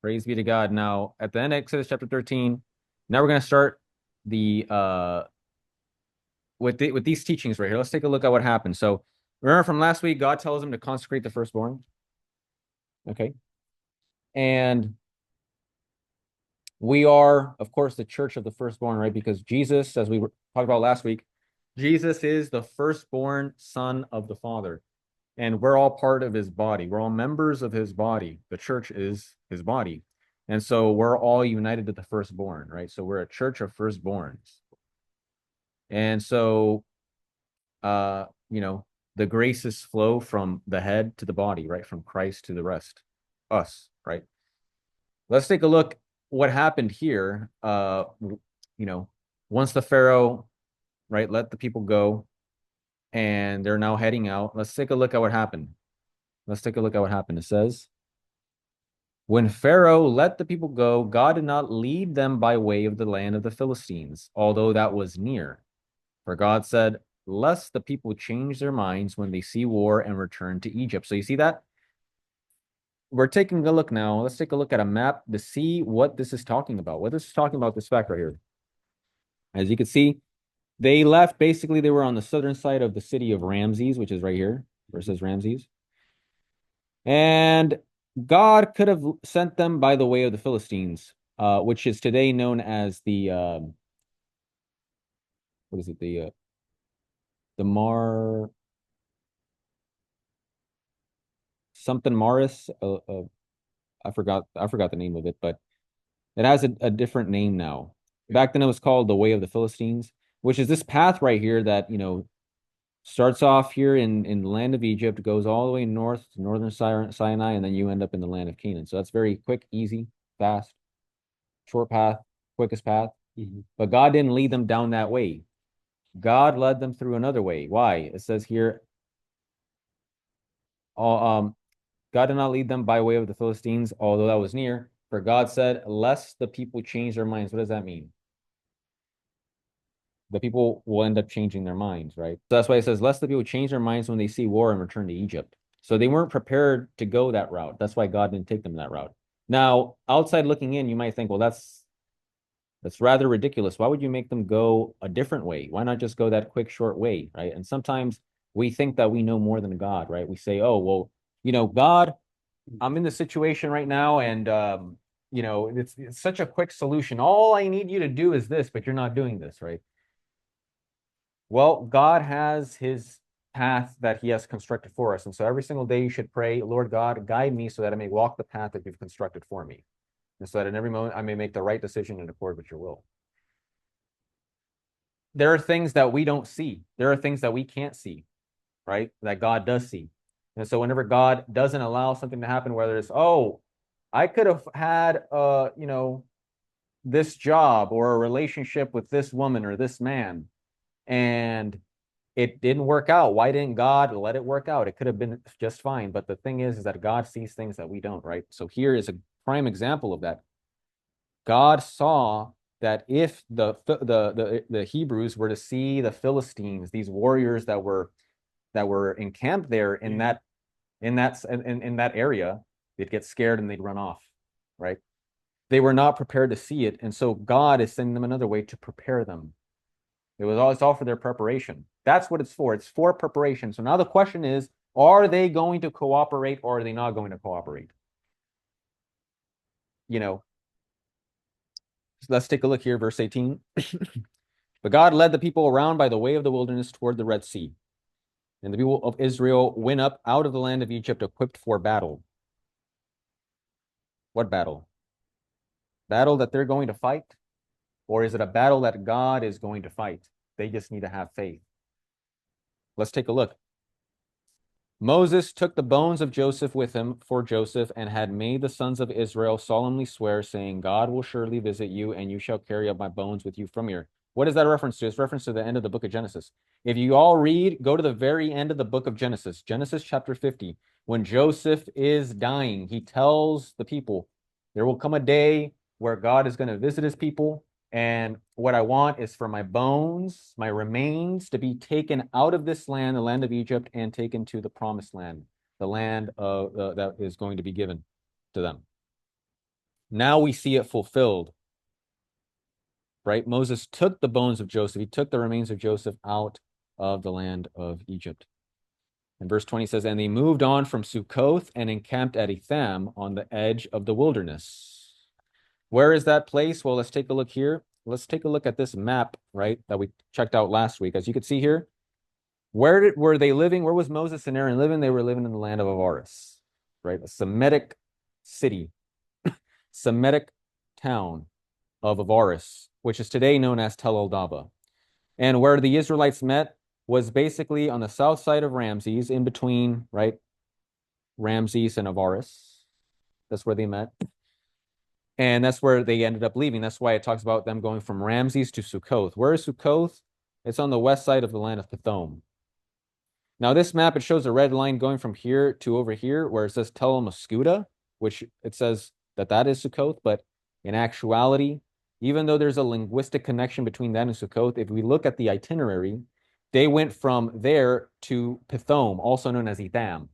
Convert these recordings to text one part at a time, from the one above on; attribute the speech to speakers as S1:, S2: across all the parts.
S1: Praise be to God. Now, at the end of Exodus chapter 13, now we're going to start the with these teachings right here. Let's take a look at what happened. So, remember from last week, God tells him to consecrate the firstborn. Okay. And we are, of course, the church of the firstborn, right? Because Jesus, as we talked about last week, Jesus is the firstborn son of the Father. And we're all part of his body. We're all members of his body. The church is his body. And so we're all united to the firstborn, right? So we're a church of firstborns. And so the graces flow from the head to the body, right? From Christ to the rest, us, right? Let's take a look what happened here. Once the Pharaoh, right, let the people go and they're now heading out. Let's take a look at what happened. Let's take a look at what happened. It says, when Pharaoh let the people go, God did not lead them by way of the land of the Philistines, although that was near. For God said, lest the people change their minds when they see war and return to Egypt. So you see that? We're taking a look now. Let's take a look at a map to see what this is talking about. What this is talking about, this fact right here. As you can see, they left, basically, they were on the southern side of the city of Ramses, which is right here, where it says Ramses. And God could have sent them by the way of the Philistines, which is today known as the what is it? The Mar something Maris. I forgot the name of it, but it has a different name now. Back then it was called the Way of the Philistines, which is this path right here that, starts off here in the land of Egypt, goes all the way north to northern Sinai, and then you end up in the land of Canaan. So that's very quick, easy, fast, short path, quickest path. But God didn't lead them down that way. God led them through another way. Why? It says here, God did not lead them by way of the Philistines, although that was near. For God said, lest the people change their minds. What does that mean? The people will end up changing their minds, right? So that's why it says, lest the people change their minds when they see war and return to Egypt. So they weren't prepared to go that route. That's why God didn't take them that route. Now, outside looking in, you might think, well, that's rather ridiculous. Why would you make them go a different way? Why not just go that quick, short way, right? And sometimes we think that we know more than God, right? We say, oh, well, God, I'm in this situation right now, and it's such a quick solution. All I need you to do is this, but you're not doing this, right? Well, God has his path that he has constructed for us. And so every single day you should pray, Lord God, guide me so that I may walk the path that you've constructed for me. And so that in every moment I may make the right decision in accord with your will. There are things that we don't see. There are things that we can't see, right? That God does see. And so whenever God doesn't allow something to happen, whether it's, oh, I could have had this job or a relationship with this woman or this man, and it didn't work out. Why didn't God let it work out? It could have been just fine. But the thing is that God sees things that we don't, right? So here is a prime example of that. God saw that if the Hebrews were to see the Philistines, these warriors that were encamped there in that area, they'd get scared and they'd run off, right? They were not prepared to see it, and so God is sending them another way to prepare them. It's all for their preparation. That's what it's for. It's for preparation. So now the question is, are they going to cooperate or are they not going to cooperate? So let's take a look here, verse 18. But God led the people around by the way of the wilderness toward the Red Sea. And the people of Israel went up out of the land of Egypt equipped for battle. What battle? Battle that they're going to fight? Or is it a battle that God is going to fight? They just need to have faith. Let's take a look. Moses took the bones of Joseph with him for Joseph and had made the sons of Israel solemnly swear, saying, God will surely visit you, and you shall carry up my bones with you from here. What is that a reference to? It's reference to the end of the book of Genesis. If you all read, go to the very end of the book of Genesis, Genesis chapter 50. When Joseph is dying, he tells the people, there will come a day where God is going to visit his people, and what I want is for my bones, my remains, to be taken out of this land, the land of Egypt, and taken to the promised land, the land that is going to be given to them. Now we see it fulfilled, right? Moses took the bones of Joseph. He took the remains of Joseph out of the land of Egypt. And verse 20 says, and they moved on from Sukkoth and encamped at Etham on the edge of the wilderness. Where is that place? Well, let's take a look here. Let's take a look at this map, right, that we checked out last week. As you can see here, were they living? Where was Moses and Aaron living? They were living in the land of Avaris, right? A Semitic city, Semitic town of Avaris, which is today known as Tel El-Daba. And where the Israelites met was basically on the south side of Ramses, in between, right, Ramses and Avaris. That's where they met. And that's where they ended up leaving. That's why it talks about them going from Ramses to Sukkoth. Where is Sukkoth? It's on the west side of the land of Pithom. Now, this map, it shows a red line going from here to over here, where it says Tel Mascuda, which it says that that is Sukkoth. But in actuality, even though there's a linguistic connection between that and Sukkoth, if we look at the itinerary, they went from there to Pithom, also known as Etham.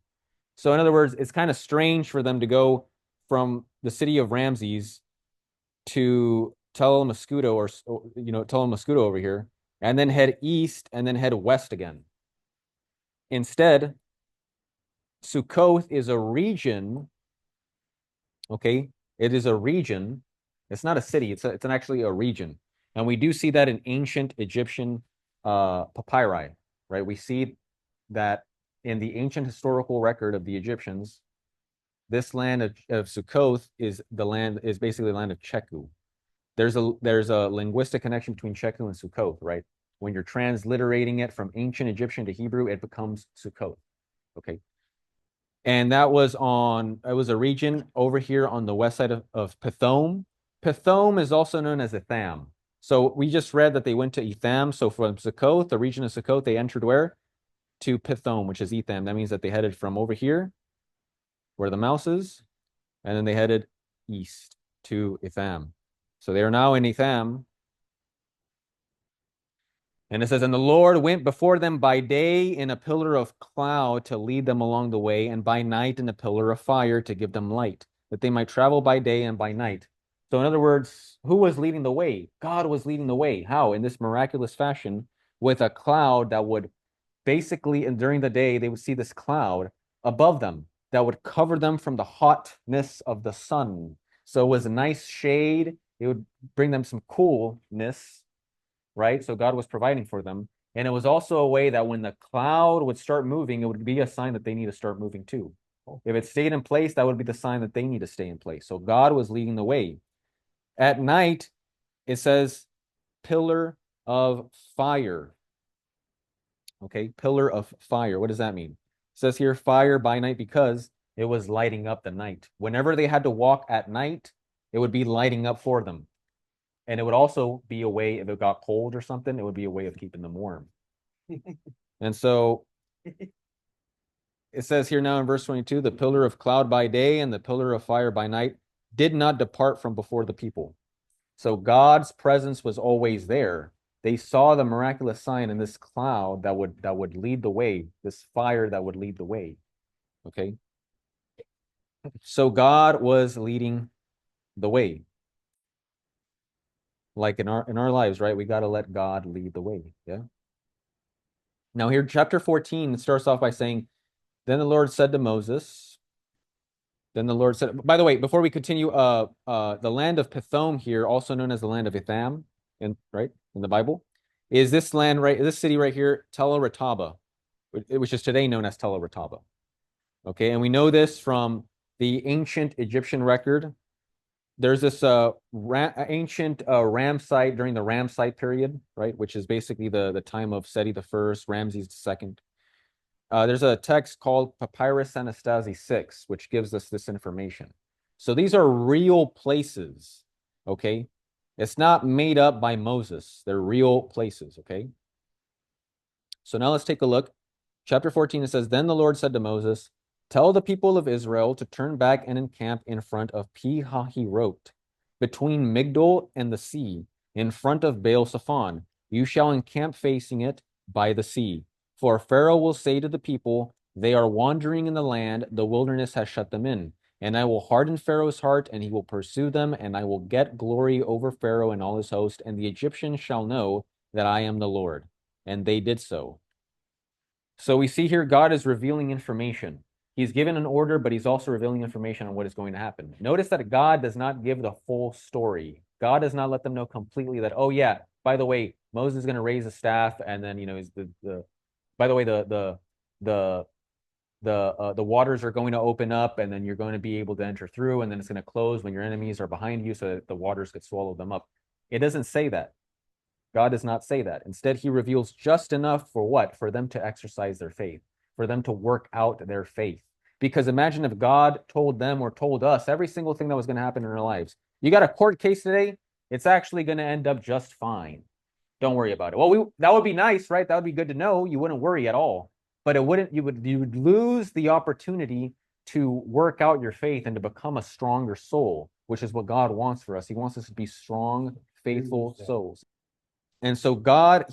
S1: So in other words, it's kind of strange for them to go from the city of Ramses to Tel Mascuda, or Tel Mascuda over here, and then head east and then head west again. Instead, Sukkoth is a region. Okay, it is a region. It's not a city. It's actually a region, and we do see that in ancient Egyptian papyri, right? We see that in the ancient historical record of the Egyptians, this land of Sukkoth is basically the land of Cheku. There's a linguistic connection between Cheku and Sukkoth, right? When you're transliterating it from ancient Egyptian to Hebrew, it becomes Sukkoth. Okay. And it was a region over here on the west side of Pithom. Pithom is also known as Etham. So we just read that they went to Etham. So from Sukkoth, the region of Sukkoth, they entered where? To Pithom, which is Etham. That means that they headed from over here, where the mouse is, and then they headed east to Etham. So they are now in Etham. And it says, and the Lord went before them by day in a pillar of cloud to lead them along the way, and by night in a pillar of fire to give them light, that they might travel by day and by night. So in other words, who was leading the way? God was leading the way. How? In this miraculous fashion, with a cloud that would basically, and during the day, they would see this cloud above them that would cover them from the hotness of the sun. So it was a nice shade. It would bring them some coolness, right? So God was providing for them. And it was also a way that when the cloud would start moving, it would be a sign that they need to start moving too. If it stayed in place, that would be the sign that they need to stay in place. So God was leading the way. At night, it says pillar of fire. Okay, pillar of fire. What does that mean? It says here fire by night because it was lighting up the night. Whenever they had to walk at night, it would be lighting up for them. And it would also be a way, if it got cold or something, it would be a way of keeping them warm. And so it says here now in verse 22, the pillar of cloud by day and the pillar of fire by night did not depart from before the people. So God's presence was always there. They saw the miraculous sign in this cloud that would lead the way, this fire that would lead the way. Okay. So God was leading the way. Like in our lives, right? We got to let God lead the way. Yeah. Now here, chapter 14 starts off by saying, then the Lord said to Moses, then the Lord said, by the way, before we continue, the land of Pithom here, also known as the land of Etham, in the Bible, is this land this city right here, Tel El-Retaba, which is today known as Tel El-Retaba. Okay, and we know this from the ancient Egyptian record. There's this ancient Ram site during the Ram site period, right, which is basically the time of Seti I, Ramses II. There's a text called Papyrus Anastasi 6, which gives us this information. So these are real places, okay? It's not made up by Moses. They're real places, okay? So now let's take a look. Chapter 14, it says, then the Lord said to Moses, tell the people of Israel to turn back and encamp in front of Pi-Hahirot, between Migdol and the sea, in front of Baal-Zephon. You shall encamp facing it by the sea. For Pharaoh will say to the people, they are wandering in the land, the wilderness has shut them in. And I will harden Pharaoh's heart, and he will pursue them, and I will get glory over Pharaoh and all his host, and the Egyptians shall know that I am the Lord. And they did so. So we see here God is revealing information. He's given an order, but he's also revealing information on what is going to happen. Notice that God does not give the full story. God does not let them know completely that, oh yeah, by the way, Moses is going to raise a staff, and then is the by the way, the the waters are going to open up, and then you're going to be able to enter through, and then it's going to close when your enemies are behind you, so that the waters could swallow them up. It doesn't say that. God does not say that. Instead, he reveals just enough for what? For them to exercise their faith, for them to work out their faith. Because imagine if God told them or told us every single thing that was going to happen in our lives. You got a court case today, it's actually going to end up just fine. Don't worry about it. Well, that would be nice, right? That would be good to know. You wouldn't worry at all. But it wouldn't, you would lose the opportunity to work out your faith and to become a stronger soul, which is what God wants for us. He wants us to be strong, faithful souls. And so God,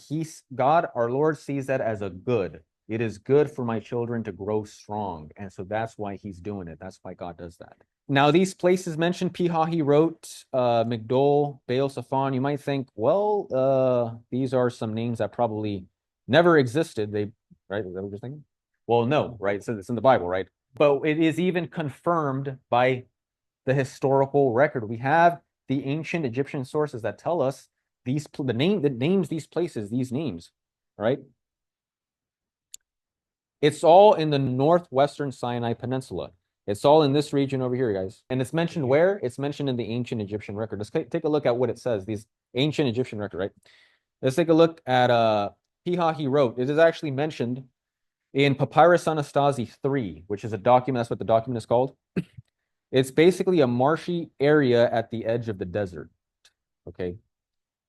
S1: our Lord sees that as a good. It is good for my children to grow strong. And so that's why he's doing it. That's why God does that. Now, these places mentioned, Pihahi wrote, Migdol, Baal Zephon, you might think, well, these are some names that probably never existed. Right? Is that what you're thinking? Well, no, right? So it's in the Bible, right? But it is even confirmed by the historical record. We have the ancient Egyptian sources that tell us the name that names these places, these names, right? It's all in the northwestern Sinai Peninsula. It's all in this region over here, guys. And it's mentioned where? It's mentioned in the ancient Egyptian record. Let's take a look at what it says, these ancient Egyptian record, right? Let's take a look at Piha he wrote. It is actually mentioned in Papyrus Anastasi 3, which is a document, that's what the document is called. It's basically a marshy area at the edge of the desert, okay?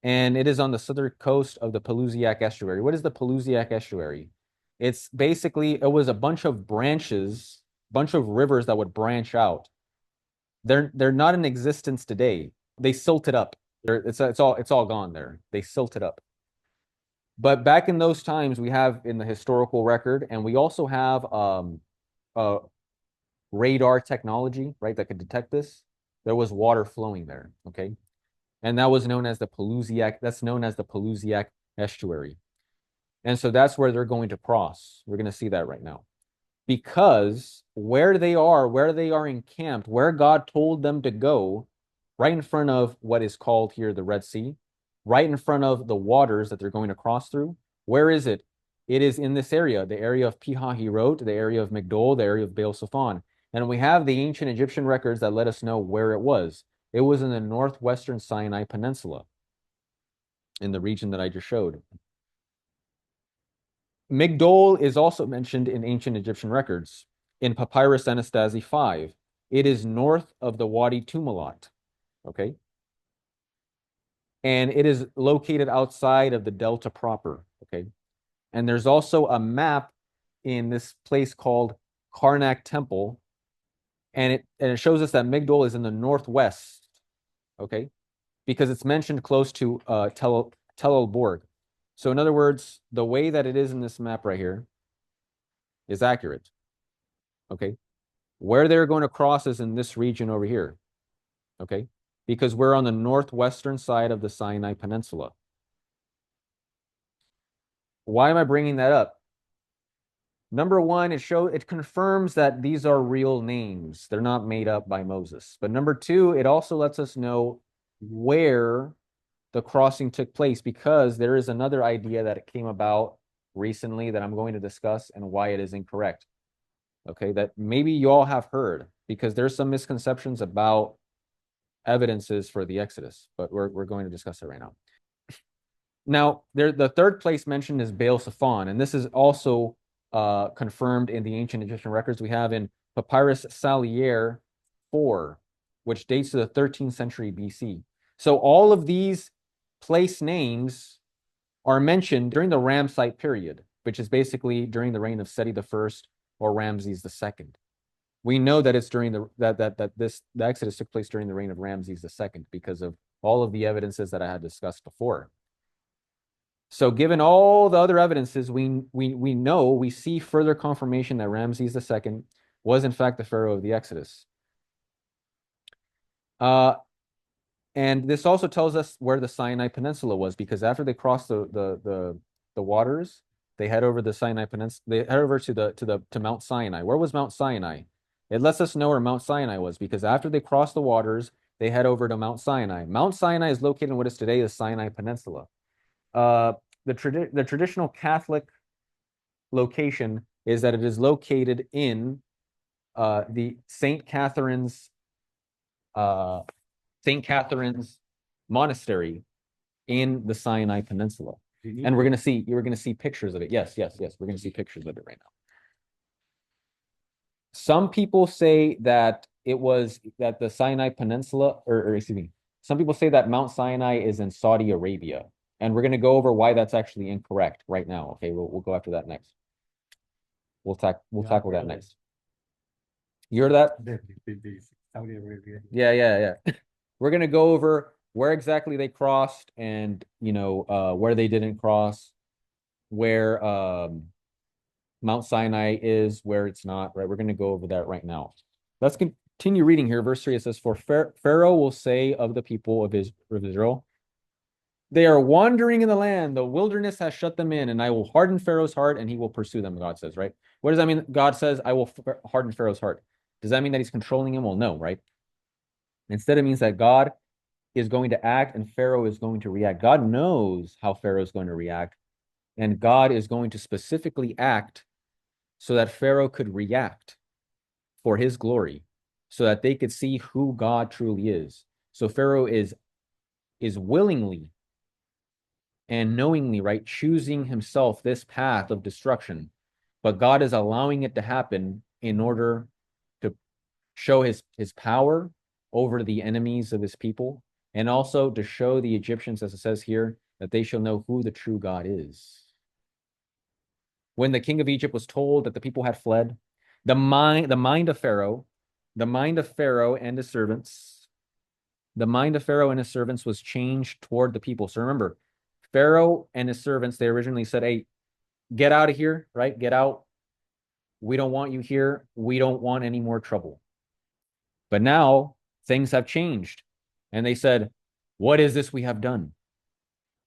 S1: And it is on the southern coast of the Pelusiac Estuary. What is the Pelusiac Estuary? It's basically, it was a bunch of branches, bunch of rivers that would branch out. They're not in existence today. They silted up. It's all gone there. They silted up. But back in those times, we have in the historical record, and we also have radar technology, right, that could detect this. There was water flowing there, okay? And that was known as the Pelusiac, that's known as the Pelusiac Estuary. And so that's where they're going to cross. We're going to see that right now. Because where they are encamped, where God told them to go, right in front of what is called here the Red Sea, right in front of the waters that they're going to cross through, where is it? It is in this area, the area of Pi-Hahirot, the area of Migdol, the area of Baal Zephon. And we have the ancient Egyptian records that let us know where it was. It was in the northwestern Sinai Peninsula, in the region that I just showed. Migdol is also mentioned in ancient Egyptian records. In Papyrus Anastasi 5, it is north of the Wadi Tumilat, okay? And it is located outside of the delta proper, okay? And there's also a map in this place called Karnak Temple, and it shows us that Migdol is in the northwest, okay? Because it's mentioned close to Tel el-Borg. So in other words, the way that it is in this map right here is accurate, okay? Where they're going to cross is in this region over here, okay? Because we're on the northwestern side of the Sinai Peninsula. Why am I bringing that up? Number one, it confirms that these are real names. They're not made up by Moses. But number two, it also lets us know where the crossing took place, because there is another idea that it came about recently that I'm going to discuss and why it is incorrect. Okay, that maybe you all have heard, because there's some misconceptions about evidences for the Exodus, but we're going to discuss it right now. Now, the third place mentioned is Baal Zephon, and this is also confirmed in the ancient Egyptian records. We have in Papyrus Salier 4, which dates to the 13th century BC. So all of these place names are mentioned during the Ramsite period, which is basically during the reign of Seti I or Ramses II. We know that it's during the Exodus took place during the reign of Ramses II because of all of the evidences that I had discussed before. So given all the other evidences, we see further confirmation that Ramses II was in fact the pharaoh of the Exodus. Uh, and this also tells us where the Sinai Peninsula was, because after they crossed the waters, they head over the Sinai Peninsula. They head over to Mount Sinai. Where was Mount Sinai? It lets us know where Mount Sinai was, because after they crossed the waters, they head over to Mount Sinai. Mount Sinai is located in what is today the Sinai Peninsula. Uh, the traditional Catholic location is that it is located in the uh, Saint Catherine's Monastery in the Sinai Peninsula. And you're gonna see pictures of it. Yes, yes, yes. We're gonna see pictures of it right now. Some people say that it was that the Sinai Peninsula, or excuse me, some people say that Mount Sinai is in Saudi Arabia. And we're gonna go over why that's actually incorrect right now. Okay, we'll go after that next. We'll tackle that next. You heard that?
S2: Saudi Arabia.
S1: Yeah, yeah, yeah. We're gonna go over where exactly they crossed and where they didn't cross, where Mount Sinai is, where it's not, right? We're gonna go over that right now. Let's continue reading here. Verse 3, it says, For Pharaoh will say of the people of Israel, they are wandering in the land. The wilderness has shut them in, and I will harden Pharaoh's heart, and he will pursue them, God says, right? What does that mean? God says, I will harden Pharaoh's heart. Does that mean that he's controlling him? Well, no, right? Instead, it means that God is going to act and Pharaoh is going to react. God knows how Pharaoh is going to react, and God is going to specifically act so that Pharaoh could react for his glory, so that they could see who God truly is. So Pharaoh is willingly and knowingly, right, choosing himself this path of destruction, but God is allowing it to happen in order to show his power over the enemies of his people, and also to show the Egyptians, as it says here, that they shall know who the true God is. When the king of Egypt was told that the people had fled, the mind of Pharaoh, the mind of Pharaoh and his servants, the mind of Pharaoh and his servants was changed toward the people. So remember, Pharaoh and his servants, they originally said, hey, get out of here, right? Get out. We don't want you here. We don't want any more trouble. But now things have changed. And they said, what is this we have done?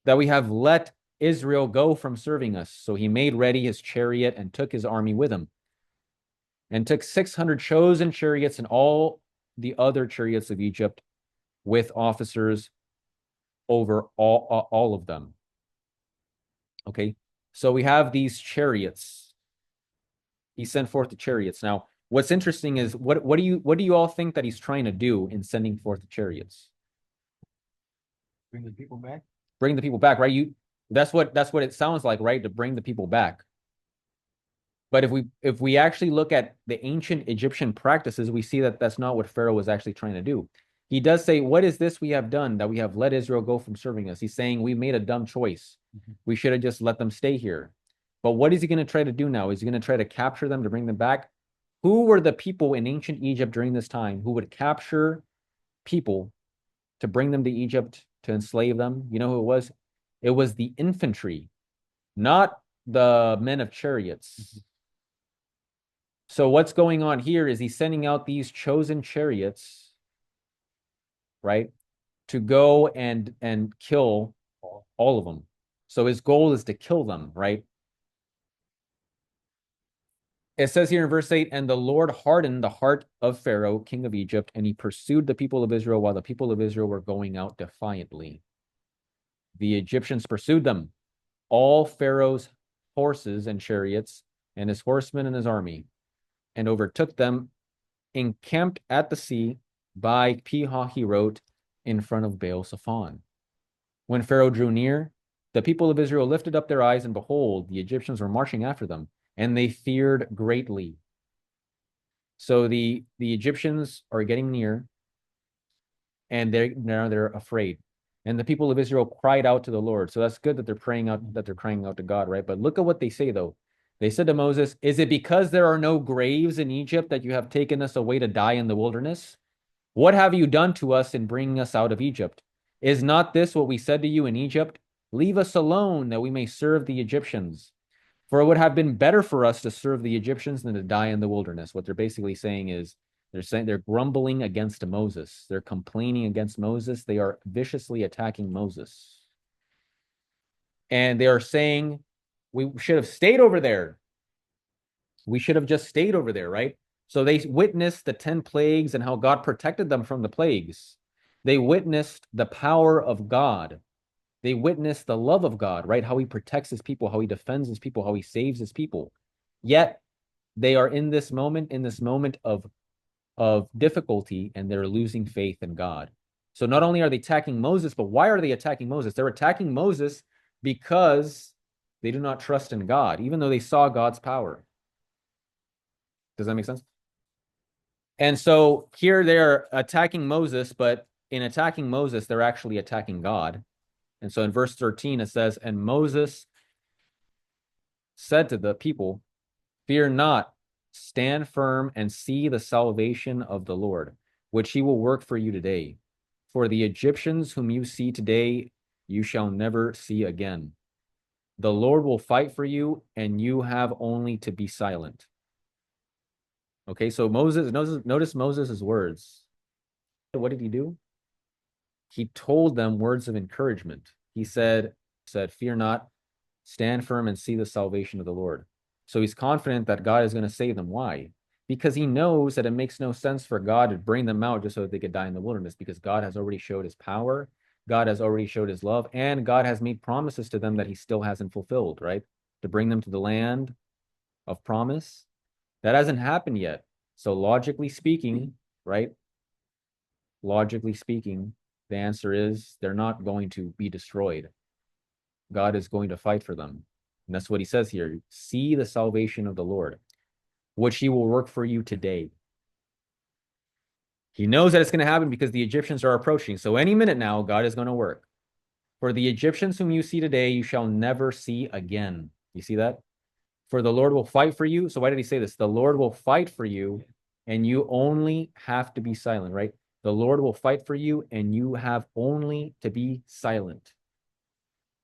S1: That we have let Israel go from serving us. So he made ready his chariot and took his army with him, and took 600 chosen chariots and all the other chariots of Egypt with officers over all of them. Okay, so we have these chariots. He sent forth the chariots. Now, what's interesting is what do you all think that he's trying to do in sending forth the chariots?
S2: Bring the people back.
S1: Bring the people back, right? That's what it sounds like, right? To bring the people back. But if we actually look at the ancient Egyptian practices, we see that that's not what Pharaoh was actually trying to do. He does say, what is this we have done, that we have let Israel go from serving us? He's saying we made a dumb choice. We should have just let them stay here. But what is he going to try to do now? Is he going to try to capture them to bring them back? Who were the people in ancient Egypt during this time who would capture people to bring them to Egypt to enslave them? You know who it was? It was the infantry, not the men of chariots. So what's going on here is he's sending out these chosen chariots, right, to go and kill all of them. So his goal is to kill them, right? It says here in verse 8, and the Lord hardened the heart of Pharaoh, king of Egypt, and he pursued the people of Israel while the people of Israel were going out defiantly. The Egyptians pursued them, all Pharaoh's horses and chariots, and his horsemen and his army, and overtook them, encamped at the sea by Pi-Hahirot in front of Baal Zephon. When Pharaoh drew near, the people of Israel lifted up their eyes, and behold, the Egyptians were marching after them, and they feared greatly. So the Egyptians are getting near, and they're afraid. And the people of Israel cried out to the Lord. So that's good that they're praying out, that they're crying out to God, right? But look at what they say though. They said to Moses, is it because there are no graves in Egypt that you have taken us away to die in the wilderness? What have you done to us in bringing us out of Egypt? Is not this what we said to you in Egypt? Leave us alone that we may serve the Egyptians. For it would have been better for us to serve the Egyptians than to die in the wilderness. What they're basically saying is, They're saying they're grumbling against Moses. They're complaining against Moses. They are viciously attacking Moses. And they are saying, we should have stayed over there. We should have just stayed over there, right? So they witnessed the 10 plagues and how God protected them from the plagues. They witnessed the power of God. They witnessed the love of God, right? How he protects his people, how he defends his people, how he saves his people. Yet they are in this moment of difficulty, and they're losing faith in God. So not only are they attacking Moses, but why are they attacking Moses? They're attacking Moses because they do not trust in God, even though they saw God's power. Does that make sense? And so here they're attacking Moses, but in attacking Moses, they're actually attacking God. And so in verse 13, it says, and Moses said to the people, fear not, stand firm and see the salvation of the Lord, which he will work for you today. For the Egyptians whom you see today, you shall never see again. The Lord will fight for you, and you have only to be silent. Okay, so notice Moses' words. What did he do? He told them words of encouragement. He said, fear not, stand firm and see the salvation of the Lord. So he's confident that God is going to save them. Why? Because he knows that it makes no sense for God to bring them out just so that they could die in the wilderness, because God has already showed his power, God has already showed his love, and God has made promises to them that he still hasn't fulfilled, right? To bring them to the land of promise. That hasn't happened yet. So logically speaking, right? Logically speaking, the answer is they're not going to be destroyed. God is going to fight for them. And that's what he says here. See the salvation of the Lord, which he will work for you today. He knows that it's going to happen because the Egyptians are approaching. So any minute now, God is going to work. For the Egyptians whom you see today, you shall never see again. You see that? For the Lord will fight for you. So why did he say this? The Lord will fight for you, and you only have to be silent, right? The Lord will fight for you, and you have only to be silent.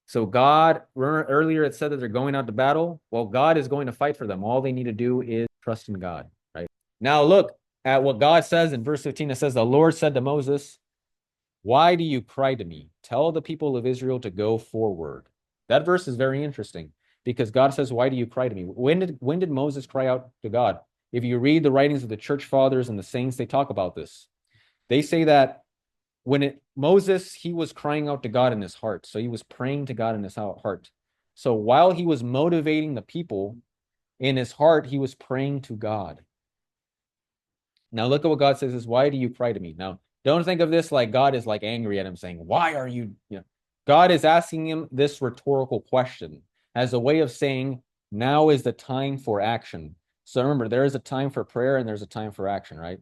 S1: So God, remember earlier it said that they're going out to battle. Well, God is going to fight for them. All they need to do is trust in God, right? Now look at what God says in verse 15. It says, the Lord said to Moses, why do you cry to me? Tell the people of Israel to go forward. That verse is very interesting because God says, why do you cry to me? When did Moses cry out to God? If you read the writings of the church fathers and the saints, they talk about this. They say that Moses, he was crying out to God in his heart. So he was praying to God in his heart. So while he was motivating the people in his heart, he was praying to God. Now look at what God says is, why do you cry to me? Now, don't think of this like God is like angry at him saying, why are you, God is asking him this rhetorical question as a way of saying, now is the time for action. So remember, there is a time for prayer and there's a time for action, right?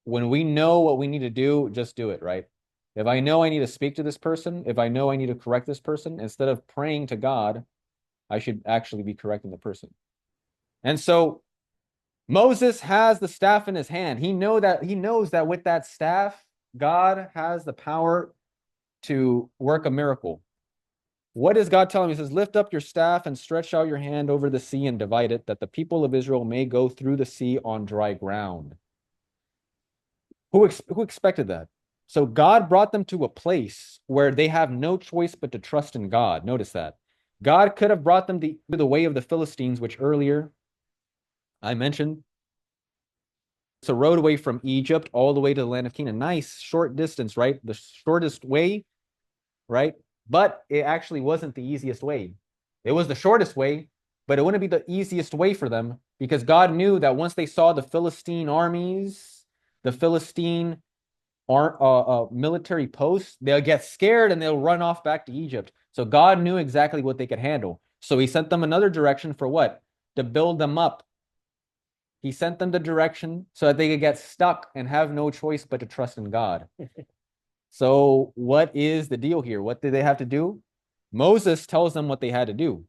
S1: When we know what we need to do, just do it, right? If I know I need to speak to this person, if I know I need to correct this person, instead of praying to God, I should actually be correcting the person. And so Moses has the staff in his hand. He knows that with that staff, God has the power to work a miracle. What does God tell him? He says, lift up your staff and stretch out your hand over the sea and divide it, that the people of Israel may go through the sea on dry ground. Who expected that? So God brought them to a place where they have no choice but to trust in God. Notice that. God could have brought them to the way of the Philistines, which earlier I mentioned. It's a road away from Egypt all the way to the land of Canaan. Nice short distance, right? The shortest way, right? But it actually wasn't the easiest way. It was the shortest way, but it wouldn't be the easiest way for them because God knew that once they saw the Philistine armies, the Philistine military posts, they'll get scared and they'll run off back to Egypt. So God knew exactly what they could handle. So he sent them another direction for what? To build them up. He sent them the direction so that they could get stuck and have no choice but to trust in God. So what is the deal here? What did they have to do? Moses tells them what they had to do.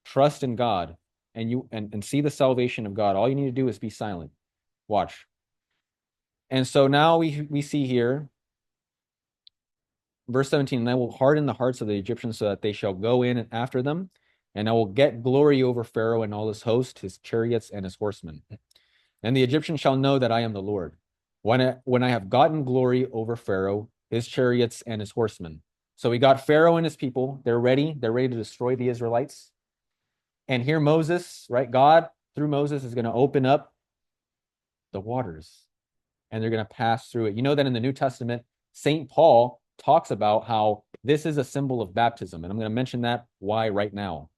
S1: Trust in God and see the salvation of God. All you need to do is be silent. Watch. And so now we see here, verse 17, and I will harden the hearts of the Egyptians so that they shall go in after them, and I will get glory over Pharaoh and all his host, his chariots and his horsemen. And the Egyptians shall know that I am the Lord, when I have gotten glory over Pharaoh, his chariots, and his horsemen. So we got Pharaoh and his people. They're ready. They're ready to destroy the Israelites. And here Moses, right? God, through Moses, is going to open up the waters and they're going to pass through it. You know that in the New Testament, St. Paul talks about how this is a symbol of baptism. And I'm going to mention that why right now.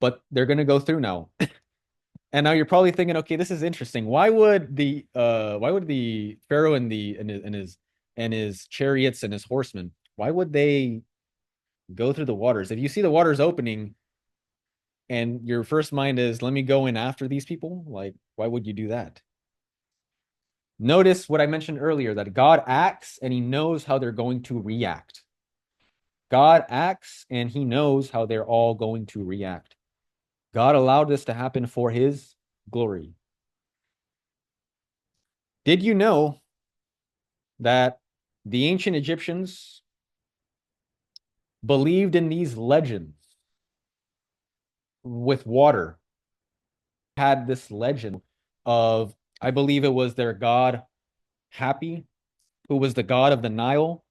S1: But they're going to go through now. And now you're probably thinking, okay, this is interesting. Why would the Pharaoh and his chariots and his horsemen, why would they go through the waters? If you see the waters opening and your first mind is, let me go in after these people, like why would you do that? Notice what I mentioned earlier, that God acts and he knows how they're going to react. God acts and he knows how they're all going to react. God allowed this to happen for his glory. Did you know that the ancient Egyptians believed in these legends with water? Had this legend of, I believe it was their god Happy, who was the god of the Nile,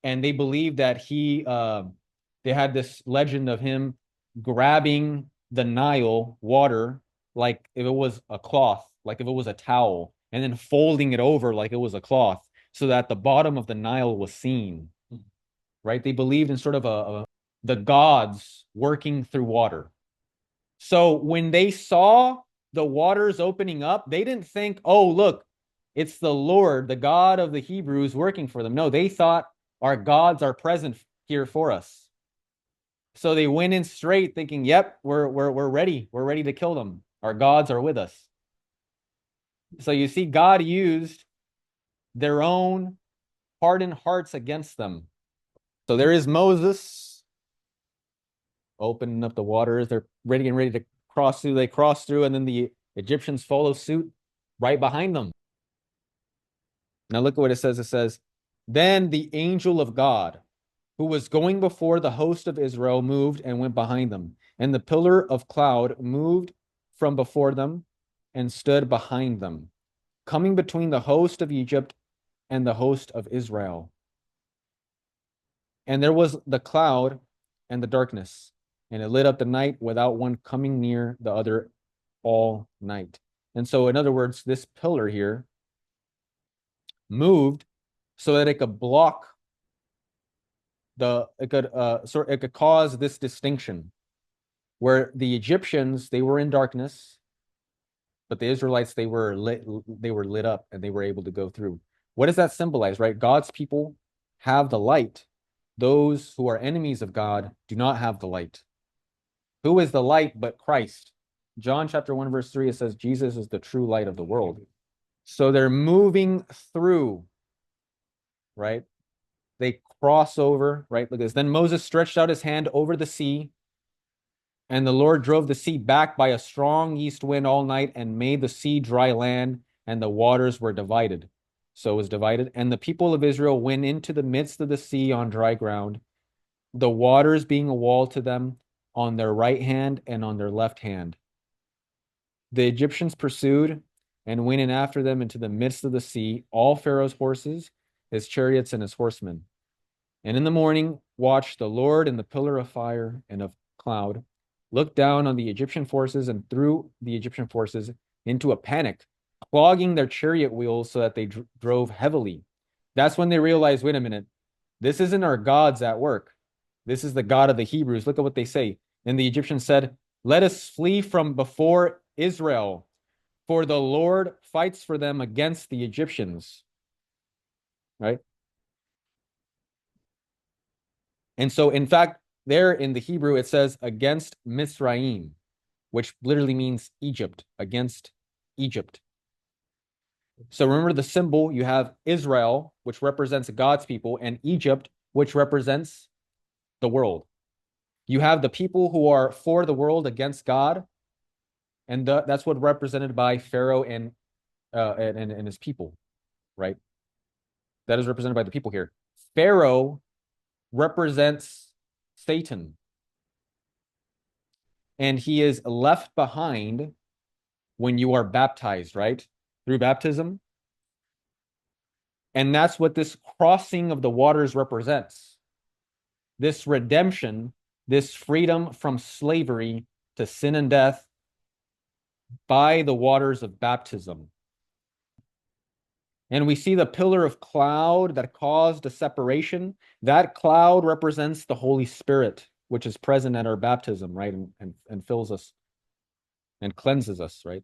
S1: and they believed that they had this legend of him grabbing the Nile water like if it was a cloth, like if it was a towel, and then folding it over like it was a cloth, so that the bottom of the Nile was seen. Right? They believed in sort of the gods working through water. So when they saw the waters opening up, they didn't think, oh, look, it's the Lord, the God of the Hebrews working for them. No, they thought our gods are present here for us. So they went in straight thinking, yep, we're ready. We're ready to kill them. Our gods are with us. So you see, God used their own hardened hearts against them. So there is Moses opening up the waters. They're ready and ready to cross through. They cross through, and then the Egyptians follow suit right behind them. Now look at what it says. It says, then the angel of God, who was going before the host of Israel, moved and went behind them. And the pillar of cloud moved from before them and stood behind them, coming between the host of Egypt and the host of Israel. And there was the cloud and the darkness, and it lit up the night without one coming near the other all night. And so, in other words, this pillar here moved so that it could block it could cause this distinction where the Egyptians, they were in darkness, but the Israelites, they were lit up and they were able to go through. What does that symbolize, right? God's people have the light. Those who are enemies of God do not have the light. Who is the light but Christ? John chapter 1, verse 3, it says, Jesus is the true light of the world. So they're moving through, right? They cross over, right? Look at this. Then Moses stretched out his hand over the sea, and the Lord drove the sea back by a strong east wind all night and made the sea dry land, and the waters were divided. So it was divided. And the people of Israel went into the midst of the sea on dry ground, the waters being a wall to them on their right hand and on their left hand. The Egyptians pursued and went in after them into the midst of the sea, all Pharaoh's horses, his chariots, and his horsemen. And in the morning watched the Lord in the pillar of fire and of cloud, looked down on the Egyptian forces and threw the Egyptian forces into a panic, clogging their chariot wheels so that they drove heavily. That's when they realized, wait a minute, this isn't our gods at work. This is the God of the Hebrews. Look at what they say. And the Egyptians said, let us flee from before Israel, for the Lord fights for them against the Egyptians. Right? And so, in fact, there in the Hebrew, it says against Misraim, which literally means Egypt, against Egypt. So remember the symbol, you have Israel, which represents God's people, and Egypt, which represents the world. You have the people who are for the world against God, and that's what represented by Pharaoh and his people, right? That is represented by the people here. Pharaoh represents Satan, and he is left behind when you are baptized, right? Through baptism. And that's what this crossing of the waters represents. This redemption, this freedom from slavery to sin and death by the waters of baptism. And we see the pillar of cloud that caused a separation. That cloud represents the Holy Spirit, which is present at our baptism, right? And fills us and cleanses us, right?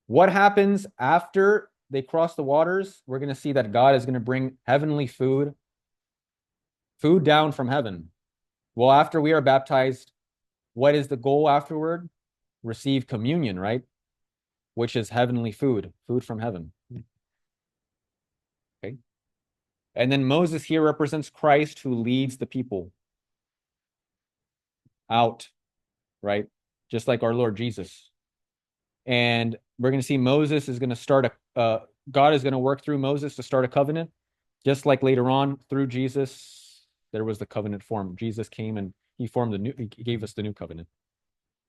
S1: What happens after they cross the waters? We're going to see that God is going to bring heavenly food down from heaven. Well, after we are baptized, what is the goal afterward? Receive communion, right? Which is heavenly food from heaven. Okay. And then Moses here represents Christ who leads the people out, right? Just like our Lord Jesus. And we're going to see Moses is going to start God is going to work through Moses to start a covenant, just like later on through Jesus, there was the covenant formed. Jesus came and he gave us the new covenant.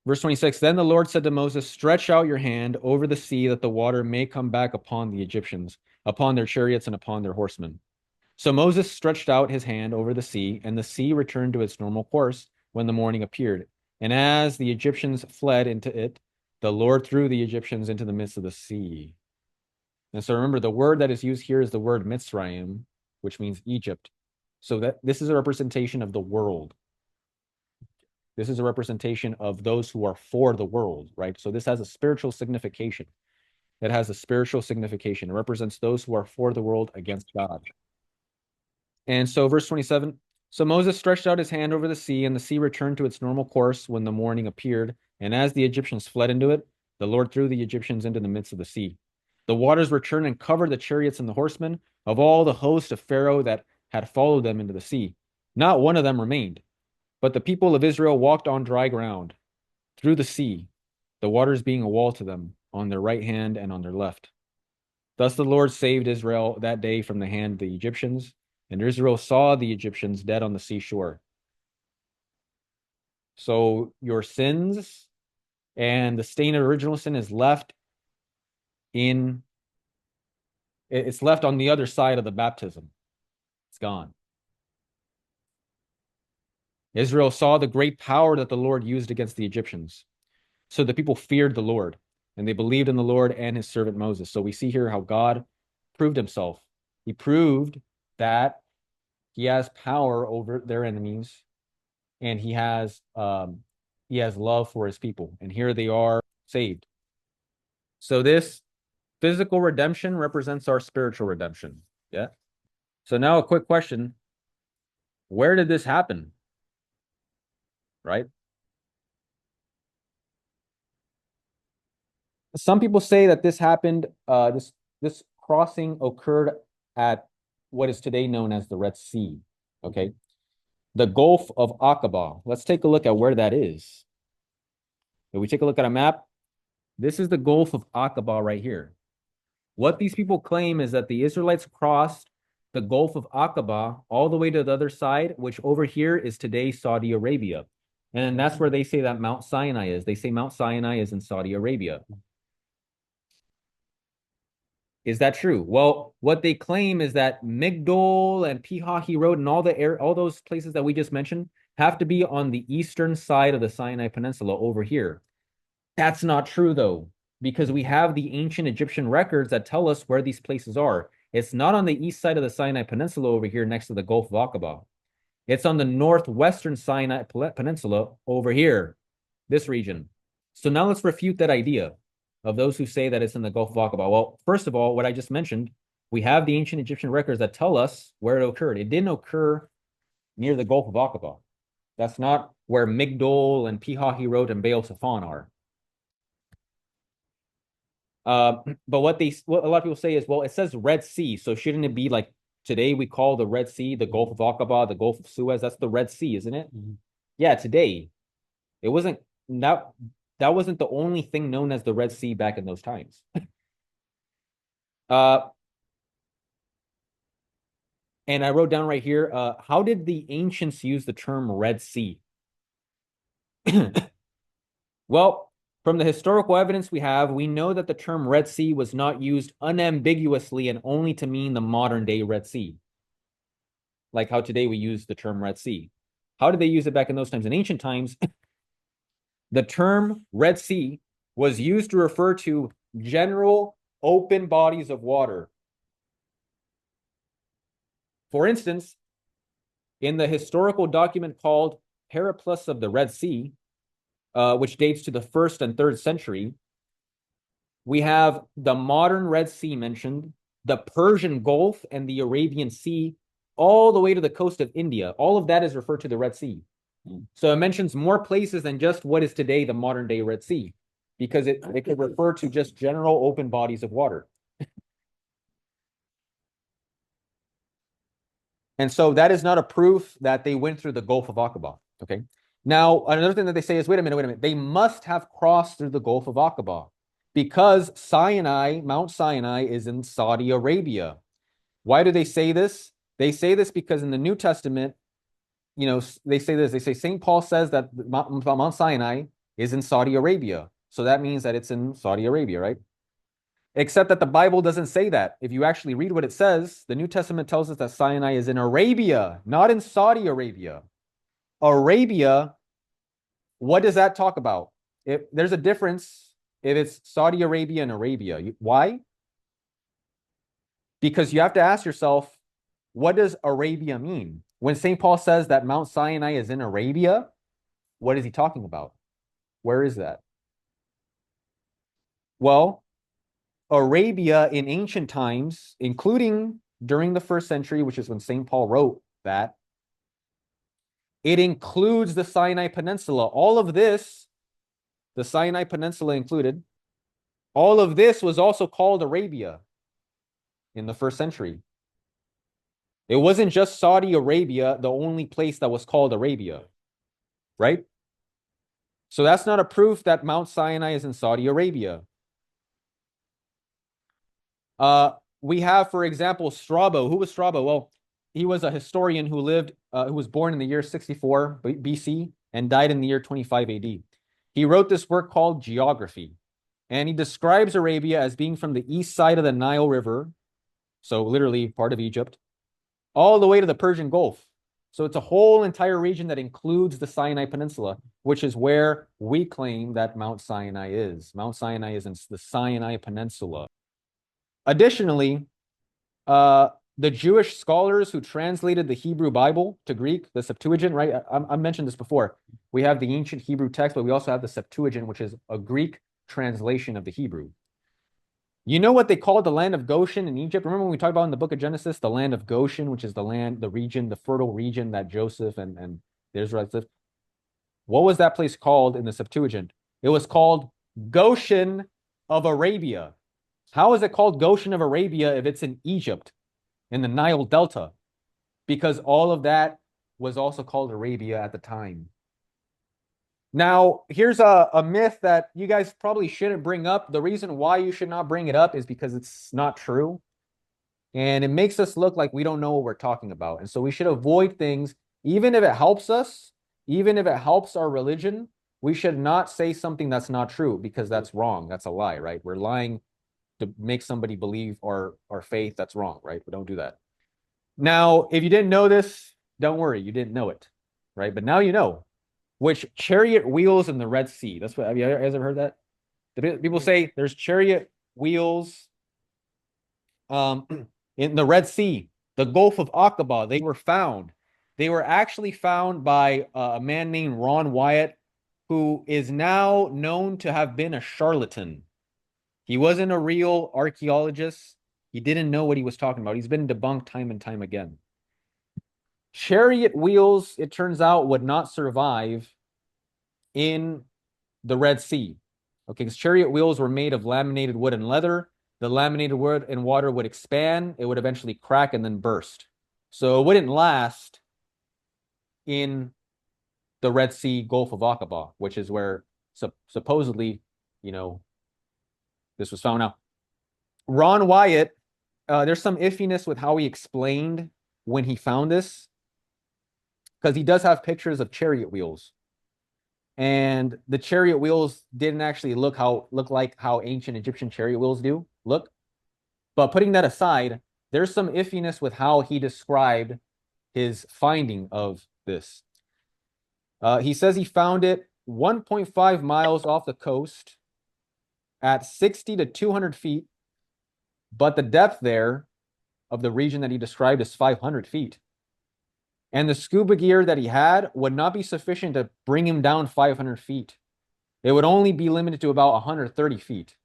S1: Verse 26, then the Lord said to Moses, stretch out your hand over the sea that the water may come back upon the Egyptians, upon their chariots and upon their horsemen. So Moses stretched out his hand over the sea, and the sea returned to its normal course when the morning appeared. And as the Egyptians fled into it, the Lord threw the Egyptians into the midst of the sea. And so remember, the word that is used here is the word Mitzrayim, which means Egypt. So that this is a representation of the world. This is a representation of those who are for the world, right? So this has a spiritual signification. It has a spiritual signification. It represents those who are for the world against God. And so, verse 27, so Moses stretched out his hand over the sea, and the sea returned to its normal course when the morning appeared. And as the Egyptians fled into it, the Lord threw the Egyptians into the midst of the sea. The waters returned and covered the chariots and the horsemen of all the host of Pharaoh that had followed them into the sea. Not one of them remained. But the people of Israel walked on dry ground through the sea, the waters being a wall to them on their right hand and on their left. Thus the Lord saved Israel that day from the hand of the Egyptians, and Israel saw the Egyptians dead on the seashore. So your sins and the stain of original sin is left in, it's left on the other side of the baptism. It's gone. Israel saw the great power that the Lord used against the Egyptians. So the people feared the Lord, and they believed in the Lord and his servant Moses. So we see here how God proved himself. He proved that he has power over their enemies, and he has love for his people. And here they are saved. So this physical redemption represents our spiritual redemption. Yeah. So now a quick question. Where did this happen? Right? Some people say that this happened, this crossing occurred at what is today known as the Red Sea. Okay. The Gulf of Aqaba. Let's take a look at where that is. If we take a look at a map, this is the Gulf of Aqaba right here. What these people claim is that the Israelites crossed the Gulf of Aqaba all the way to the other side, which over here is today Saudi Arabia. And that's where they say that Mount Sinai is. They say Mount Sinai is in Saudi Arabia. Is that true? Well, what they claim is that Migdol and Pihahi Road and all those places that we just mentioned have to be on the eastern side of the Sinai Peninsula over here. That's not true though, because we have the ancient Egyptian records that tell us where these places are. It's not on the east side of the Sinai Peninsula over here next to the Gulf of Aqaba. It's on the northwestern Sinai Peninsula over here, this region. So now let's refute that idea of those who say that it's in the Gulf of Aqaba. Well, first of all, what I just mentioned, we have the ancient Egyptian records that tell us where it occurred. It didn't occur near the Gulf of Aqaba. That's not where Migdol and Pihahi Road and Baal Safan are. But what a lot of people say is, well, it says Red Sea, so shouldn't it be like today we call the Red Sea the Gulf of Aqaba, the Gulf of Suez? That's the Red Sea, isn't it? Mm-hmm. Yeah, today. It wasn't that wasn't the only thing known as the Red Sea back in those times. And I wrote down right here, how did the ancients use the term Red Sea? Well, From the historical evidence we have, we know that the term Red Sea was not used unambiguously and only to mean the modern day Red Sea, like how today we use the term Red Sea. How did they use it back in those times? In ancient times, the term Red Sea was used to refer to general open bodies of water. For instance, in the historical document called Periplus of the Red Sea, which dates to the 1st and 3rd century, we have the modern Red Sea mentioned, the Persian Gulf and the Arabian Sea, all the way to the coast of India. All of that is referred to the Red Sea. So it mentions more places than just what is today the modern day Red Sea, because it could refer to just general open bodies of water. And so that is not a proof that they went through the Gulf of Aqaba. Okay. Now, another thing that they say is, wait a minute. They must have crossed through the Gulf of Aqaba because Sinai, Mount Sinai, is in Saudi Arabia. Why do they say this? They say this because in the New Testament, they say this. They say St. Paul says that Mount Sinai is in Saudi Arabia. So that means that it's in Saudi Arabia, right? Except that the Bible doesn't say that. If you actually read what it says, the New Testament tells us that Sinai is in Arabia, not in Saudi Arabia. Arabia, what does that talk about? If there's a difference if it's Saudi Arabia and Arabia. Why? Because you have to ask yourself, what does Arabia mean? When St. Paul says that Mount Sinai is in Arabia, what is he talking about? Where is that? Well, Arabia in ancient times, including during the 1st century, which is when St. Paul wrote that, it includes the Sinai Peninsula. All of this, the Sinai Peninsula included, all of this was also called Arabia in the 1st century. It wasn't just Saudi Arabia, the only place that was called Arabia, right? So that's not a proof that Mount Sinai is in Saudi Arabia. We have, for example, Strabo. Who was Strabo? Well, he was a historian who was born in the year 64 BC and died in the year 25 AD. He wrote this work called Geography, and he describes Arabia as being from the east side of the Nile River, so literally part of Egypt, all the way to the Persian Gulf. So it's a whole entire region that includes the Sinai Peninsula, which is where we claim that Mount Sinai is. Mount Sinai is in the Sinai Peninsula. Additionally, the Jewish scholars who translated the Hebrew Bible to Greek, the Septuagint, right? I mentioned this before. We have the ancient Hebrew text, but we also have the Septuagint, which is a Greek translation of the Hebrew. You know what they called the land of Goshen in Egypt? Remember when we talked about in the book of Genesis, the land of Goshen, which is the land, the region, the fertile region that Joseph and the Israelites lived? What was that place called in the Septuagint? It was called Goshen of Arabia. How is it called Goshen of Arabia if it's in Egypt, in the Nile Delta? Because all of that was also called Arabia at the time. Now, here's a myth that you guys probably shouldn't bring up. The reason why you should not bring it up is because it's not true. And it makes us look like we don't know what we're talking about. And so we should avoid things, even if it helps us, even if it helps our religion, we should not say something that's not true because that's wrong. That's a lie, right? We're lying to make somebody believe our faith. That's wrong, right? We don't do that. Now, if you didn't know this, don't worry, you didn't know it, right? But now you know. Which chariot wheels in the Red Sea? That's what, have you guys ever heard that? People say there's chariot wheels in the Red Sea, the Gulf of Aqaba. They were found. They were actually found by a man named Ron Wyatt, who is now known to have been a charlatan. He wasn't a real archaeologist. He didn't know what he was talking about. He's been debunked time and time again. Chariot wheels, it turns out, would not survive in the Red Sea. Okay, because chariot wheels were made of laminated wood and leather. The laminated wood and water would expand. It would eventually crack and then burst. So it wouldn't last in the Red Sea Gulf of Aqaba, which is where supposedly, this was found out. Ron Wyatt, there's some iffiness with how he explained when he found this, because he does have pictures of chariot wheels. And the chariot wheels didn't actually look like how ancient Egyptian chariot wheels do look. But putting that aside, there's some iffiness with how he described his finding of this. He says he found it 1.5 miles off the coast at 60 to 200 feet, but the depth there of the region that he described is 500 feet. And the scuba gear that he had would not be sufficient to bring him down 500 feet. It would only be limited to about 130 feet.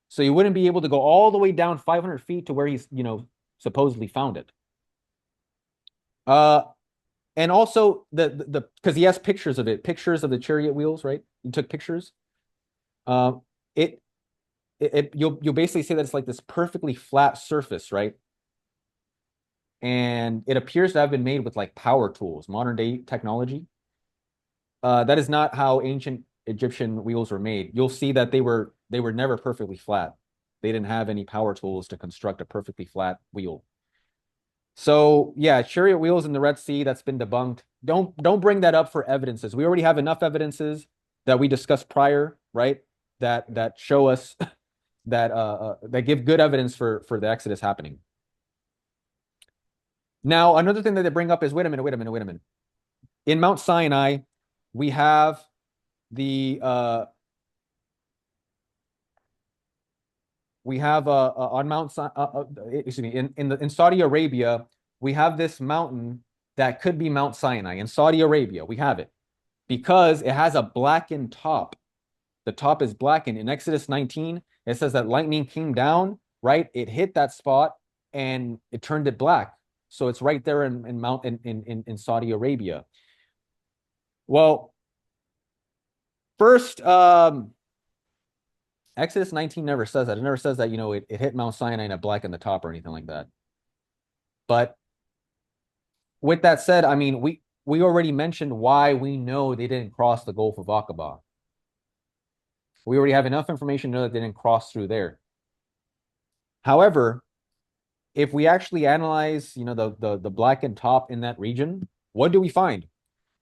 S1: So you wouldn't be able to go all the way down 500 feet to where he's, supposedly found it. Uh, and also the because he has pictures of it, pictures of the chariot wheels, right? He took pictures. Um, it you'll basically say that it's like this perfectly flat surface, right? And it appears to have been made with like power tools, modern day technology. That is not how ancient Egyptian wheels were made. You'll see that they were never perfectly flat. They didn't have any power tools to construct a perfectly flat wheel. So yeah, chariot wheels in the Red Sea, that's been debunked. Don't bring that up for evidences. We already have enough evidences that we discussed prior, right? That show us that give good evidence for the Exodus happening. Now, another thing that they bring up is wait a minute. In Mount Sinai, we have the on excuse me, in Saudi Arabia, we have this mountain that could be Mount Sinai. In Saudi Arabia, we have it because it has a blackened top. The top is blackened. In Exodus 19, it says that lightning came down, right? It hit that spot and it turned it black. So it's right there in Saudi Arabia. Well, first, Exodus 19 never says that. It never says that, it hit Mount Sinai and it blackened the top or anything like that. But with that said, I mean, we already mentioned why we know they didn't cross the Gulf of Aqaba. We already have enough information to know that they didn't cross through there. However, if we actually analyze, the blackened top in that region, what do we find?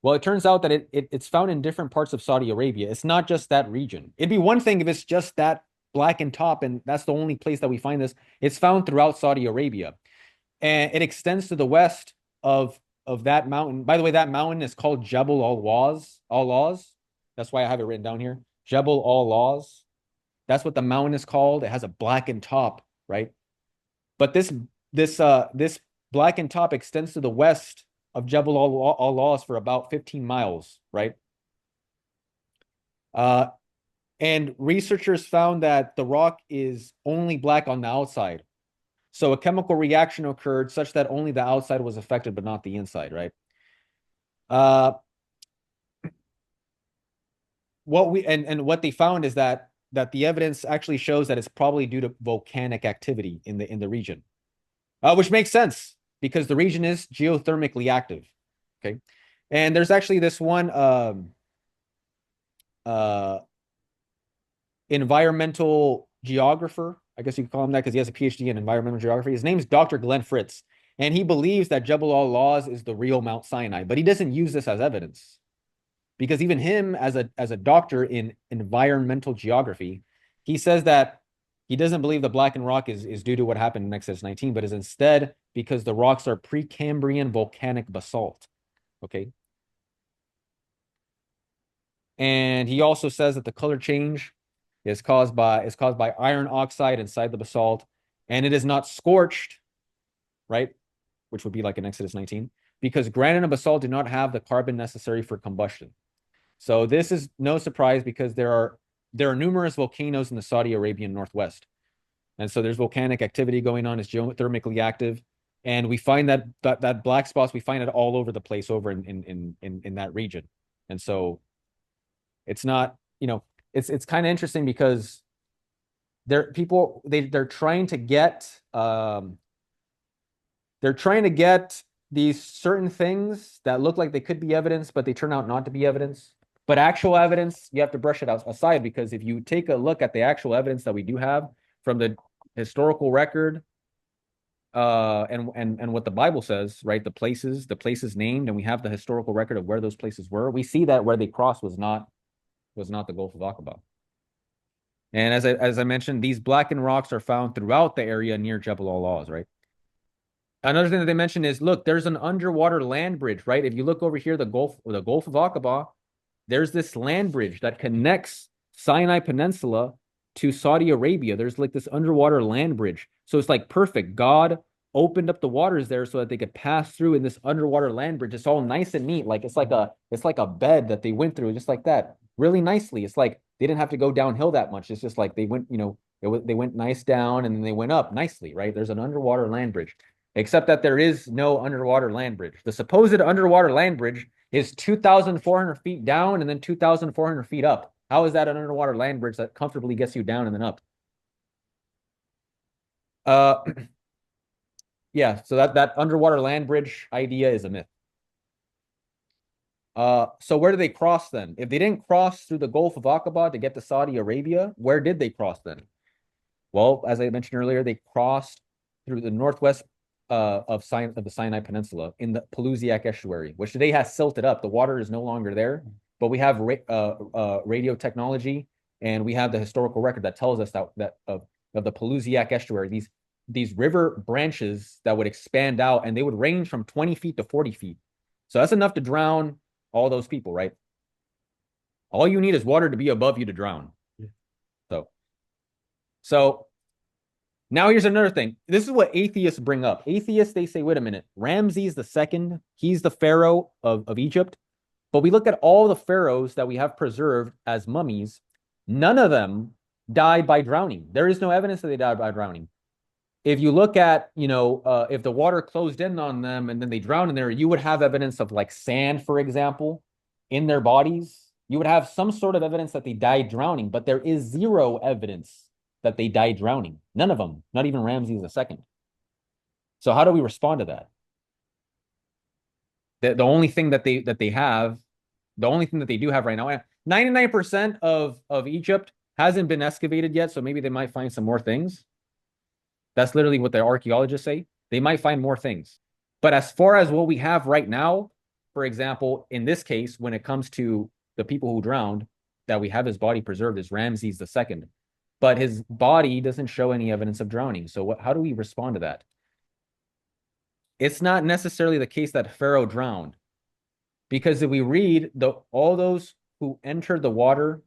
S1: Well, it turns out that it's found in different parts of Saudi Arabia. It's not just that region. It'd be one thing if it's just that blackened top and that's the only place that we find this. It's found throughout Saudi Arabia, and it extends to the west of that mountain. By the way, that mountain is called Jebel Al Lawz. Al Lawz. That's why I have it written down here. Jebel Al Lawz. That's what the mountain is called. It has a blackened top, right? But this blackened top extends to the west of Jebel Al Lawz for about 15 miles, right? Uh, and researchers found that the rock is only black on the outside. So a chemical reaction occurred such that only the outside was affected, but not the inside, right? Uh, what they found is that the evidence actually shows that it's probably due to volcanic activity in the region, which makes sense because the region is geothermically active. Okay, and there's actually this one uh, environmental geographer, I guess you could call him that because he has a PhD in environmental geography. His name's Dr. Glenn Fritz, and he believes that Jebel Al Lawz is the real Mount Sinai, but he doesn't use this as evidence because even him, as a doctor in environmental geography, he says that he doesn't believe the blackened rock is due to what happened in Exodus 19, but is instead because the rocks are Precambrian volcanic basalt. Okay. And he also says that the color change is caused by iron oxide inside the basalt, and it is not scorched, right? Which would be like in Exodus 19, because granite and basalt do not have the carbon necessary for combustion. So this is no surprise because there are numerous volcanoes in the Saudi Arabian Northwest. And so there's volcanic activity going on, it's geothermically active. And we find that black spots, we find it all over the place over in that region. And so it's not, it's kind of interesting because they're trying to get these certain things that look like they could be evidence, but they turn out not to be evidence. But actual evidence, you have to brush it aside because if you take a look at the actual evidence that we do have from the historical record, and what the Bible says, right? The places named, and we have the historical record of where those places were. We see that where they crossed was not was not the Gulf of Aqaba. And as I mentioned, these blackened rocks are found throughout the area near Jebel al-Lawz, right? Another thing that they mention is, look, there's an underwater land bridge, right? If you look over here, the Gulf of Aqaba, there's this land bridge that connects Sinai Peninsula to Saudi Arabia. There's like this underwater land bridge. So it's like perfect. God opened up the waters there so that they could pass through in this underwater land bridge. It's all nice and neat. Like it's like a bed that they went through just like that. Really nicely. It's like they didn't have to go downhill that much. It's just like they went, they went nice down and then they went up nicely, right? There's an underwater land bridge. Except that there is no underwater land bridge. The supposed underwater land bridge is 2,400 feet down and then 2,400 feet up. How is that an underwater land bridge that comfortably gets you down and then up? Uh, yeah, so that underwater land bridge idea is a myth. So where do they cross then? If they didn't cross through the Gulf of Aqaba to get to Saudi Arabia, where did they cross then? Well, as I mentioned earlier, they crossed through the northwest of the Sinai Peninsula in the Pelusiac estuary, which today has silted up. The water is no longer there, but we have radio technology and we have the historical record that tells us that of the Pelusiac estuary, these river branches that would expand out and they would range from 20 feet to 40 feet. So that's enough to drown all those people, right? All you need is water to be above you to drown.
S2: Yeah.
S1: So now here's another thing. This is what atheists bring up. Atheists, they say, wait a minute, Ramses II, he's the pharaoh of Egypt. But we look at all the pharaohs that we have preserved as mummies. None of them died by drowning. There is no evidence that they died by drowning. If you look at, if the water closed in on them and then they drowned in there, you would have evidence of like sand, for example, in their bodies. You would have some sort of evidence that they died drowning, but there is zero evidence that they died drowning. None of them, not even Ramses II. So how do we respond to that? The only thing that they have, the only thing that they do have right now, 99% of Egypt hasn't been excavated yet, so maybe they might find some more things. That's literally what the archaeologists say. They might find more things. But as far as what we have right now, for example, in this case, when it comes to the people who drowned, that we have his body preserved is Ramses II. But his body doesn't show any evidence of drowning. So how do we respond to that? It's not necessarily the case that Pharaoh drowned, because if we read all those who entered the water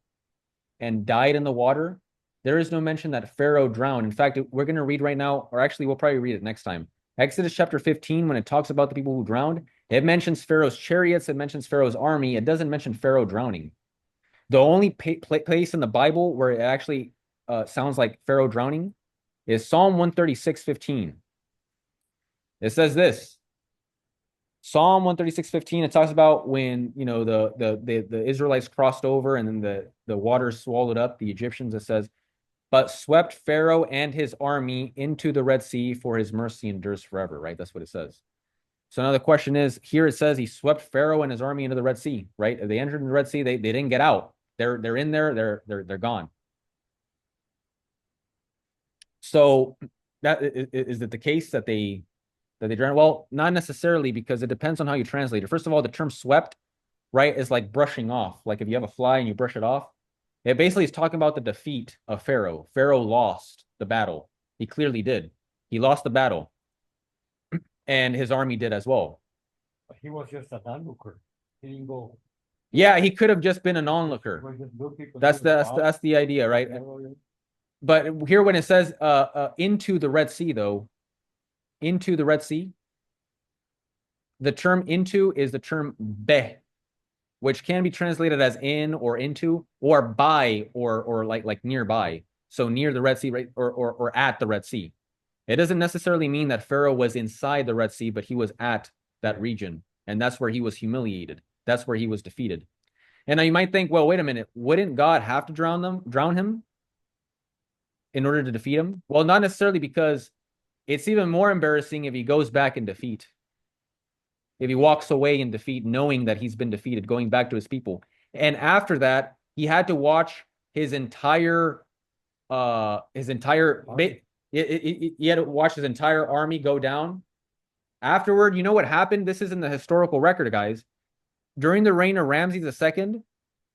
S1: and died in the water, there is no mention that Pharaoh drowned. In fact, we're going to read right now, or actually, we'll probably read it next time. Exodus chapter 15, when it talks about the people who drowned, it mentions Pharaoh's chariots, it mentions Pharaoh's army. It doesn't mention Pharaoh drowning. The only place in the Bible where it actually sounds like Pharaoh drowning is Psalm 136:15. It says this. Psalm 136:15, it talks about when the Israelites crossed over and then the waters swallowed up the Egyptians. It says, but swept Pharaoh and his army into the Red Sea, for his mercy endures forever, right? That's what it says. So now the question is, here it says he swept Pharaoh and his army into the Red Sea, right? If they entered the Red Sea, they didn't get out. They're in there, they're gone. So that is it the case that they drown? Well, not necessarily, because it depends on how you translate it. First of all, the term swept, right, is like brushing off. Like if you have a fly and you brush it off, it basically is talking about the defeat of Pharaoh. Pharaoh lost the battle. He clearly did. He lost the battle, and his army did as well.
S2: He was just an onlooker. He didn't go.
S1: Yeah, he could have just been an onlooker. That's the idea, right? But here when it says into the Red Sea, though, into the Red Sea, the term into is the term beh, which can be translated as in or into, or by, or like nearby. So near the Red Sea, right? Or at the Red Sea. It doesn't necessarily mean that Pharaoh was inside the Red Sea, but he was at that region. And that's where he was humiliated. That's where he was defeated. And now you might think, well, wait a minute, wouldn't God have to drown him in order to defeat him? Well, not necessarily, because it's even more embarrassing if he goes back in defeat. If he walks away in defeat, knowing that he's been defeated, going back to his people. And after that, he had to watch his entire he had to watch his entire army go down. Afterward, you know what happened? This is in the historical record, guys. During the reign of Ramses II,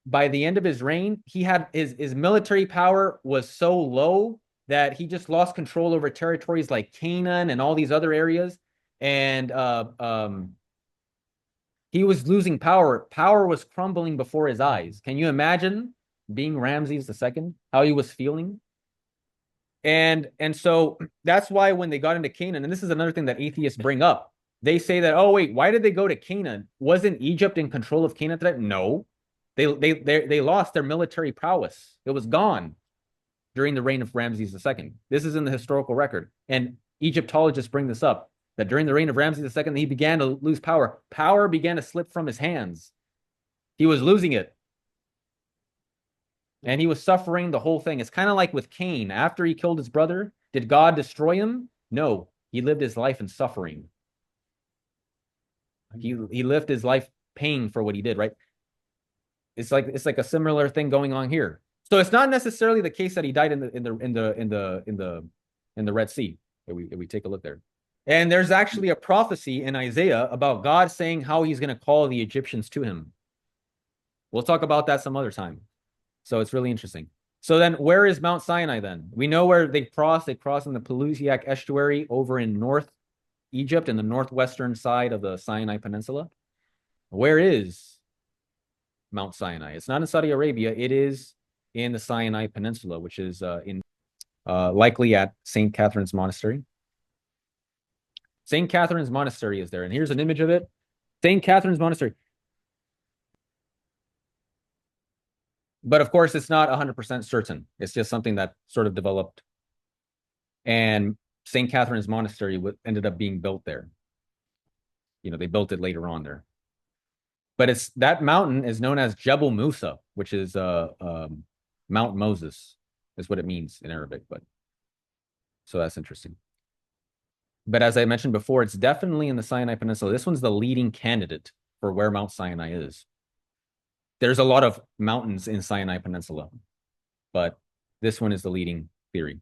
S1: by the end of his reign, he had his military power was so low that he just lost control over territories like Canaan and all these other areas. And he was losing power. Power was crumbling before his eyes. Can you imagine being Ramses II, how he was feeling? And so that's why when they got into Canaan, and this is another thing that atheists bring up, they say that, oh wait, why did they go to Canaan? Wasn't Egypt in control of Canaan at that? No, they lost their military prowess. It was gone during the reign of Ramses II. This is in the historical record, and Egyptologists bring this up that during the reign of Ramses II, he began to lose power. Power began to slip from his hands. He was losing it and he was suffering the whole thing. It's kind of like with Cain. After he killed his brother, did God destroy him? No, he lived his life in suffering. He lived his life paying for what he did, right? It's like a similar thing going on here. So it's not necessarily the case that he died in the Red Sea. If we take a look there. And there's actually a prophecy in Isaiah about God saying how he's going to call the Egyptians to him. We'll talk about that some other time. So it's really interesting. So then where is Mount Sinai then? We know where they cross. They cross in the Pelusiac estuary over in North Egypt in the northwestern side of the Sinai Peninsula. Where is Mount Sinai? It's not in Saudi Arabia. It is in the Sinai Peninsula, which is likely at St. Catherine's Monastery. St. Catherine's Monastery is there. And here's an image of it. St. Catherine's Monastery. But of course, it's not 100% certain. It's just something that sort of developed. And St. Catherine's Monastery ended up being built there. They built it later on there. But it's that mountain is known as Jebel Musa, which is Mount Moses, is what it means in Arabic. But so that's interesting. But as I mentioned before, it's definitely in the Sinai Peninsula. This one's the leading candidate for where Mount Sinai is. There's a lot of mountains in Sinai Peninsula, but this one is the leading theory.